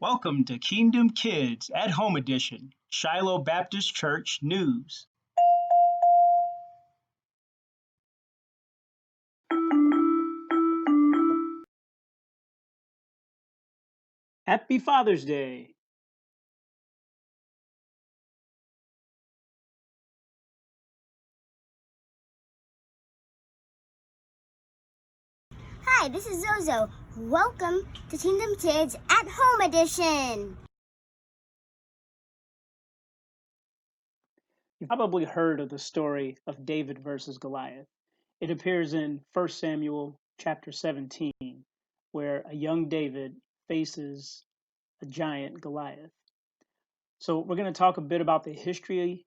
Welcome to Kingdom Kids at Home Edition, Shiloh Baptist Church News. Happy Father's Day. Hi, this is Zozo. Welcome to Kingdom Kids at Home Edition. You've probably heard of the story of David versus Goliath. It appears in 1 Samuel chapter 17, where a young David faces a giant Goliath. So we're going to talk a bit about the history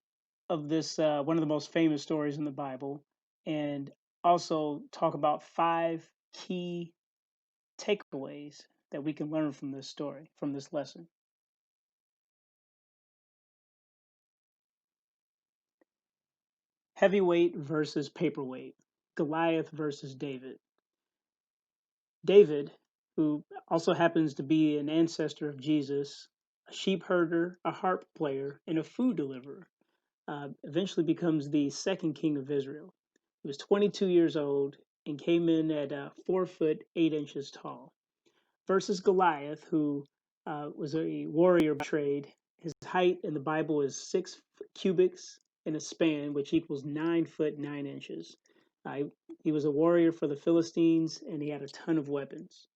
of this, one of the most famous stories in the Bible, and also talk about 5 key takeaways that we can learn from this story, from this lesson. Heavyweight versus paperweight, Goliath versus David. David, who also happens to be an ancestor of Jesus, a sheep herder, a harp player, and a food deliverer, eventually becomes the second king of Israel. He was 22 years old and came in at 4 foot 8 inches tall. Versus Goliath, who was a warrior by trade. His height in the Bible is 6 cubits in a span, which equals 9 foot 9 inches. He was a warrior for the Philistines, and he had a ton of weapons.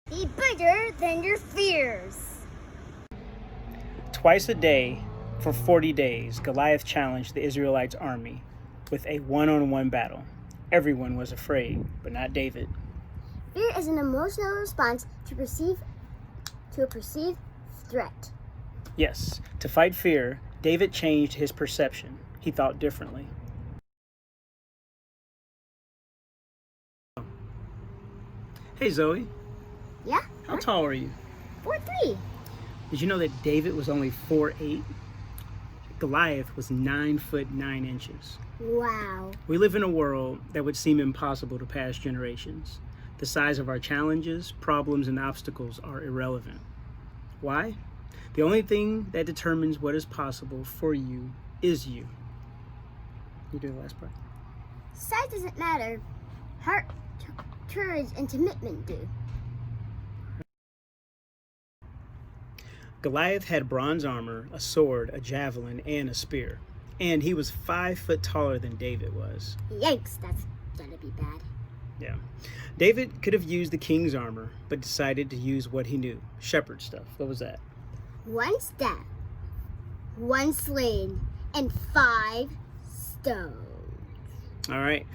Be bigger than your fears. Twice a day, for 40 days, Goliath challenged the Israelites' army with a one-on-one battle. Everyone was afraid, but not David. Fear is an emotional response to a perceived threat. Yes, to fight fear, David changed his perception. He thought differently. Hey Zoe, Yeah? how tall are you? 4'3". Did you know that David was only 4'8"? Goliath was 9 foot 9 inches. Wow. We live in a world that would seem impossible to past generations. The size of our challenges, problems, and obstacles are irrelevant. Why? The only thing that determines what is possible for you is you. You do the last part. Size doesn't matter. Heart, courage, and commitment do. Goliath had bronze armor, a sword, a javelin, and a spear. And he was 5 foot taller than David was. Yikes, that's gonna be bad. Yeah. David could have used the king's armor, but decided to use what he knew. Shepherd stuff. What was that? 1 staff, 1 sling, and 5 stones. All right.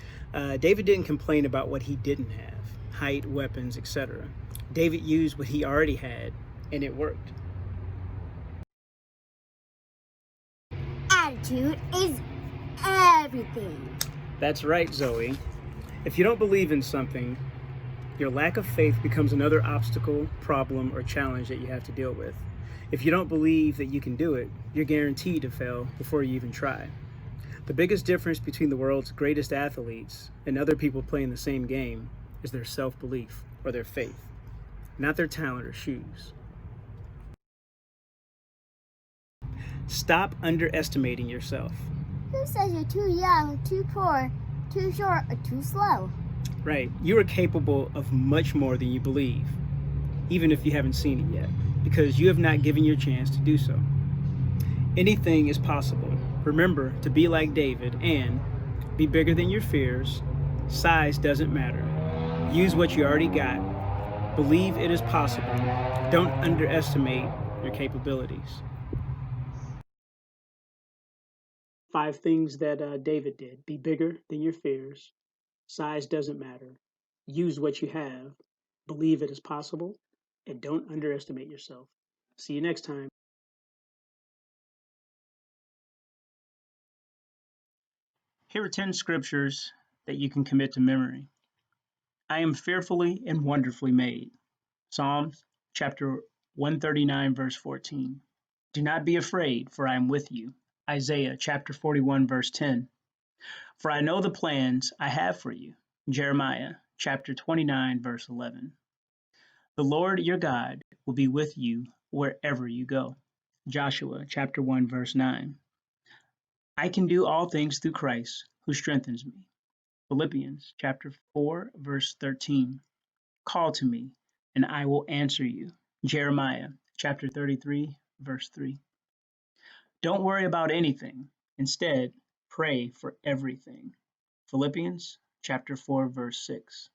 David didn't complain about what he didn't have. Height, weapons, etc. David used what he already had, and it worked. Attitude is everything. That's right, Zoe. If you don't believe in something, your lack of faith becomes another obstacle, problem, or challenge that you have to deal with. If you don't believe that you can do it, you're guaranteed to fail before you even try. The biggest difference between the world's greatest athletes and other people playing the same game is their self-belief or their faith, not their talent or shoes. Stop underestimating yourself. Who says you're too young, too poor, too short, or too slow? Right, you are capable of much more than you believe, even if you haven't seen it yet, because you have not given your chance to do so. Anything is possible. Remember to be like David and be bigger than your fears. Size doesn't matter. Use what you already got. Believe it is possible. Don't underestimate your capabilities. 5 things that David did. Be bigger than your fears. Size doesn't matter. Use what you have. Believe it is possible. And don't underestimate yourself. See you next time. Here are 10 scriptures that you can commit to memory. I am fearfully and wonderfully made. Psalms chapter 139, verse 14. Do not be afraid, for I am with you. Isaiah chapter 41, verse 10. For I know the plans I have for you. Jeremiah chapter 29, verse 11. The Lord your God will be with you wherever you go. Joshua chapter 1, verse 9. I can do all things through Christ who strengthens me. Philippians chapter 4, verse 13. Call to me, and I will answer you. Jeremiah chapter 33, verse 3. Don't worry about anything. Instead, pray for everything. Philippians chapter 4, verse 6.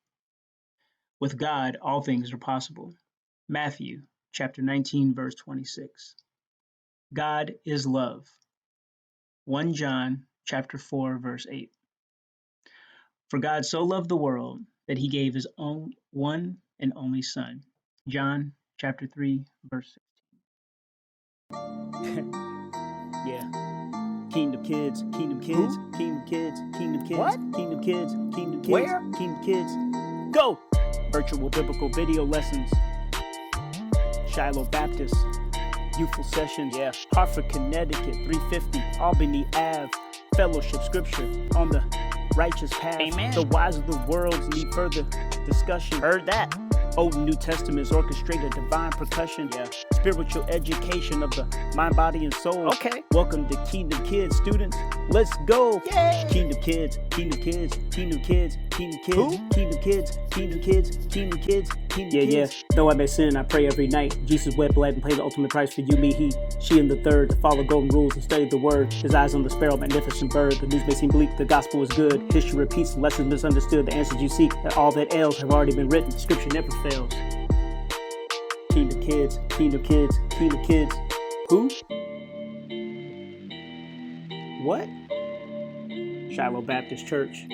With God, all things are possible. Matthew chapter 19, verse 26. God is love. 1 John chapter 4, verse 8. For God so loved the world that he gave his own one and only Son. John chapter 3, verse 16. Yeah. Kingdom kids, kingdom kids, kingdom kids, kingdom kids, what? Kingdom kids, kingdom kids, where? Kingdom kids. Go! Virtual biblical video lessons. Shiloh Baptist. Youthful sessions. Yeah. Hartford, Connecticut, 350 Albany Ave. Fellowship scripture on the righteous path. Amen. The wise of the world need further discussion. Heard that. Old and New Testaments orchestrate a divine percussion. Yeah. Spiritual education of the mind, body, and soul. Okay. Welcome to Kingdom Kids, students. Let's go. Yay. Kingdom Kids, Kingdom Kids, Kingdom Kids, Kingdom Kids, who? Kingdom Kids, Kingdom Kids, Kingdom Kids, Kingdom Kids. Yeah. Though I may sin, I pray every night. Jesus wept, bled, and paid the ultimate price for you, me, he, she, and the third. To follow golden rules and study the word. His eyes on the sparrow, magnificent bird. The news may seem bleak, the gospel is good. History repeats, lessons misunderstood. The answers you seek, that all that ails have already been written. Scripture never fails. Kingdom Kids, Kingdom Kids, Kingdom Kids. Who? What? Shiloh Baptist Church.